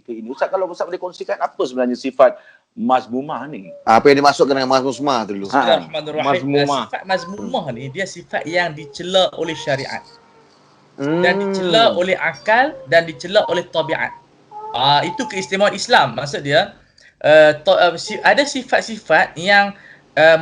ketika ini. Ustaz, kalau Ustaz boleh kongsikan apa sebenarnya sifat mazmumah ni? Apa yang dimasukkan dengan mazmumah tu dulu? Bismillahirrahmanirrahim. Sifat mazmumah ni dia sifat yang dicela oleh syariat. Dan dicela oleh akal dan dicela oleh tabiat. Itu keistimewaan Islam. Maksud dia ada sifat-sifat yang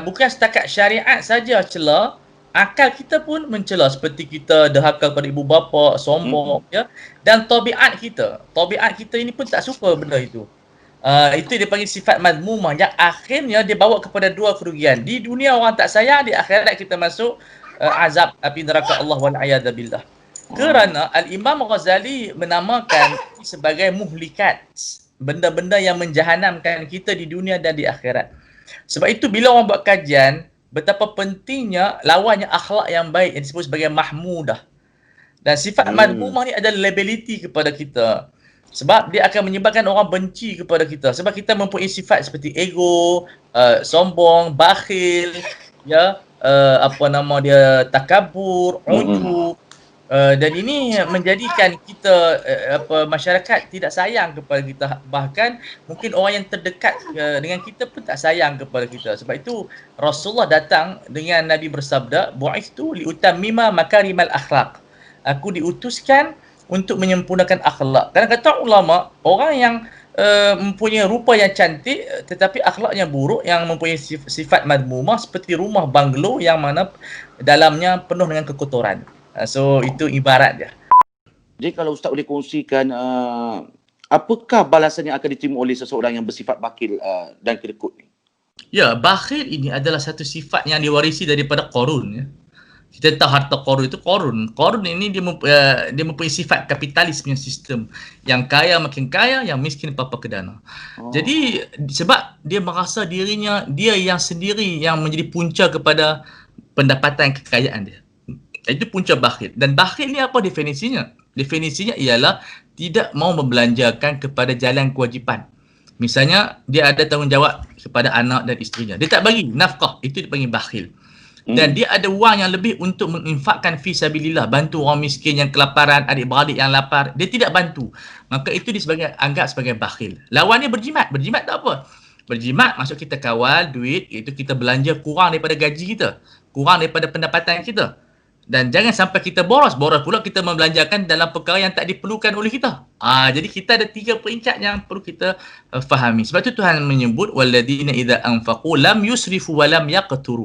bukan setakat syariat saja cela, akal kita pun mencela, seperti kita derhaka kepada ibu bapa, sombong, ya. Dan tabiat kita ini pun tak suka benda itu. Itu dia panggil sifat mazmumah, yang akhirnya dia bawa kepada dua kerugian. Di dunia orang tak sayang, di akhirat kita masuk azab api neraka Allah wal-a'yadzabillah. Kerana Al-Imam Ghazali menamakan sebagai muhlikat, benda-benda yang menjahanamkan kita di dunia dan di akhirat. Sebab itu bila orang buat kajian, betapa pentingnya lawannya akhlak yang baik yang disebut sebagai mahmudah. Dan sifat mazmumah ni adalah liability kepada kita. Sebab dia akan menyebabkan orang benci kepada kita. Sebab kita mempunyai sifat seperti ego, sombong, bakhil, ya, takabur, ujub. Dan ini menjadikan kita masyarakat tidak sayang kepada kita, bahkan mungkin orang yang terdekat dengan kita pun tak sayang kepada kita. Sebab itu Rasulullah datang dengan Nabi bersabda, bu'ithtu liutammima makarimal akhlaq. Aku diutuskan untuk menyempurnakan akhlak. Dan kata ulama, orang yang mempunyai rupa yang cantik tetapi akhlaknya buruk, yang mempunyai sifat madmumah, seperti rumah banglo yang mana dalamnya penuh dengan kekotoran. So itu ibarat dia. Jadi kalau Ustaz boleh kongsikan apakah balasan yang akan diterima oleh seseorang yang bersifat bakhil dan kedekut ni? Ya, bakhil ini adalah satu sifat yang diwarisi daripada Qarun, ya. Kita tahu harta Qarun itu Qarun ini dia mempunyai sifat kapitalis punya sistem. Yang kaya makin kaya, yang miskin papa kedana. Jadi sebab dia merasa dirinya dia yang sendiri yang menjadi punca kepada pendapatan kekayaan dia. Itu punca bakhil. Dan bakhil ni apa definisinya? Definisinya ialah tidak mau membelanjakan kepada jalan kewajipan. Misalnya dia ada tanggungjawab kepada anak dan isterinya, dia tak bagi nafkah, itu dipanggil bakhil. Dan dia ada wang yang lebih untuk menginfakkan fi sabilillah, bantu orang miskin yang kelaparan, adik-beradik yang lapar, dia tidak bantu. Maka itu anggap sebagai bakhil. Lawannya berjimat. Berjimat tak apa. Berjimat maksud kita kawal duit, iaitu kita belanja kurang daripada gaji kita, kurang daripada pendapatan kita. Dan jangan sampai kita boros pula kita membelanjakan dalam perkara yang tak diperlukan oleh kita. Jadi kita ada 3 peringkat yang perlu kita fahami. Sebab tu Tuhan menyebut walladzina idza anfaqu lam yusrifu wa lam yaqturu.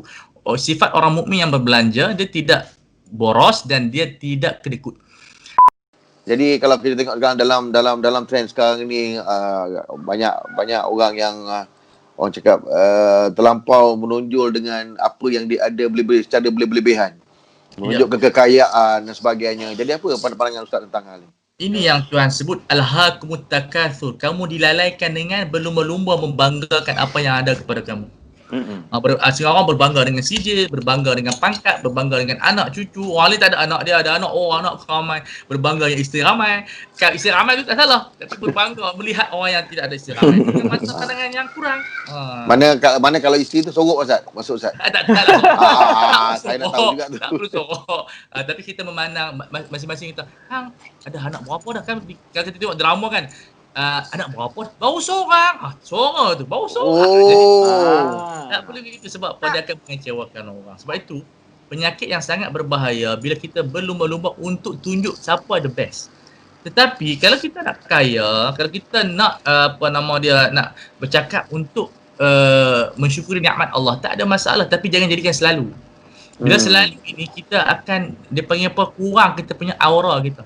Sifat orang mukmin yang berbelanja, dia tidak boros dan dia tidak kedekut. Jadi kalau kita tengok dalam trend sekarang ni, banyak orang yang orang cakap terlampau menonjol dengan apa yang dia ada secara berlebihan. Menunjukkan kekayaan dan sebagainya. Jadi apa pandangan Ustaz tentang hal ini? Ini yang Tuhan sebut alhaakumut takatsur. Kamu dilalaikan dengan berlumba-lumba membanggakan apa yang ada kepada kamu. Orang berbangga dengan CJ, berbangga dengan pangkat, berbangga dengan anak cucu. Orang lain tak ada anak, dia ada anak, anak ramai, berbangga yang isteri ramai. Kalau isteri ramai tu tak salah, tapi berbangga melihat orang yang tidak ada isteri ramai dengan masa pandangan yang kurang. Mana kalau isteri tu sorok Ustaz? Masuk Ustaz? Tak lah. Saya nak tahu juga tu. Tak perlu sorok. Tapi kita memandang masing-masing kita, hang ada anak berapa dah kan? Kalau kita tengok drama kan, anak berapa? Baru seorang. Seorang tu baru seorang. Tak boleh begitu sebab dia akan mengecewakan orang. Sebab itu penyakit yang sangat berbahaya bila kita berlumba-lumba untuk tunjuk siapa the best. Tetapi kalau kita nak kaya, kalau kita nak nak bercakap untuk mensyukuri nikmat Allah, tak ada masalah, tapi jangan jadikan selalu. Bila selalu ini kita akan dia panggil apa, kurang kita punya aura kita.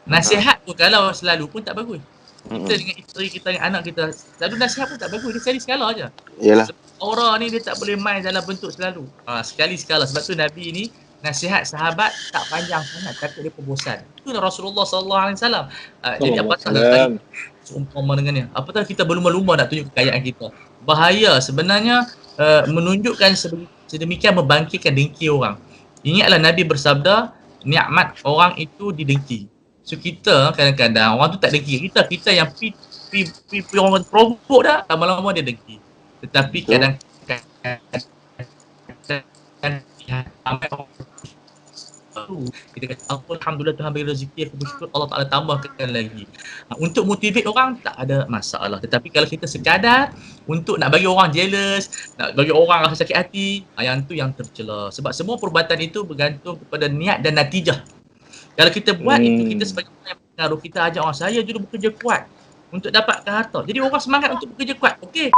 Nasihat tu kalau selalu pun tak bagus. Kita dengan isteri kita, dengan anak kita, selalu nasihat pun tak bagus, dia sekali sekala aja. Yalah. Orang ni dia tak boleh main dalam bentuk selalu. Sekali sekala. Sebab tu Nabi ni nasihat sahabat tak panjang sangat, takut dia bosan. Itulah Rasulullah sallallahu alaihi wasallam. Jadi apatah seumpama dengannya. Apatah kita berlumba-lumba nak tunjuk kekayaan kita. Bahaya sebenarnya menunjukkan sedemikian membangkitkan dengki orang. Ingatlah Nabi bersabda, nikmat orang itu didengki. So kita kadang-kadang orang tu tak dengki kita yang orang provok dah, lama-lama dia dengki. Tetapi kadang-kadang baru. Kita kata alhamdulillah Tuhan bagi rezeki, aku bersyukur, Allah Taala tambahkan lagi. Untuk motivate orang tak ada masalah. Tetapi kalau kita sekadar untuk nak bagi orang jealous, nak bagi orang rasa sakit hati, yang tu yang tercela. Sebab semua perbuatan itu bergantung kepada niat dan natijah. Kalau kita buat itu, kita sebagai orang yang pengaruh, kita ajak orang, saya dulu bekerja kuat untuk dapatkan harta. Jadi orang semangat untuk bekerja kuat. Okey.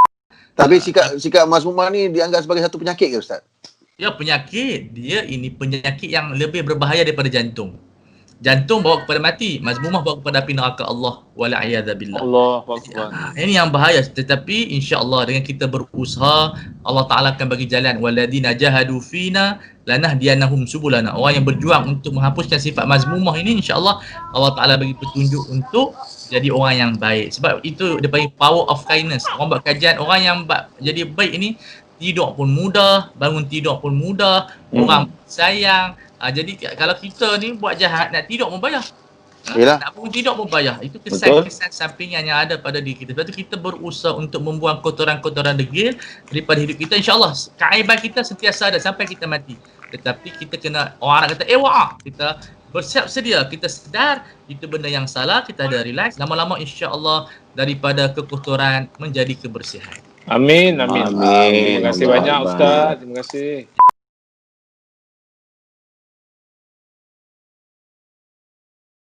Tapi sikap Mas Umar ni dianggap sebagai satu penyakit ke Ustaz? Ya, penyakit. Dia ini penyakit yang lebih berbahaya daripada jantung. Jantung bawa kepada mati, mazmumah bawa kepada api neraka Allah wala'iyadzabillah. Allahu Akbar. Ini yang bahaya. Tetapi insya-Allah dengan kita berusaha, Allah Taala akan bagi jalan. Walladzina jahadu fina lanahdiyannahum subulana. Orang yang berjuang untuk menghapuskan sifat mazmumah ini, insya-Allah Allah Taala bagi petunjuk untuk jadi orang yang baik. Sebab itu dia panggil power of kindness. Orang buat kajian, orang yang jadi baik ini tidur pun mudah, bangun tidur pun mudah, orang sayang. Jadi kalau kita ni buat jahat, nak tidur pun payah. Yelah. Nak bangun tidur pun payah. Itu kesan-kesan sampingan yang ada pada diri kita. Sebab tu kita berusaha untuk membuang kotoran-kotoran degil daripada hidup kita. InsyaAllah keaiban kita sentiasa ada sampai kita mati. Tetapi kita kena, orang Arab kata, wa'ah. Kita bersiap sedia, kita sedar itu benda yang salah, kita ada relax. Lama-lama insyaAllah daripada kekotoran menjadi kebersihan. Amin, amin. Amin. Terima kasih Allah banyak Akbar. Ustaz. Terima kasih.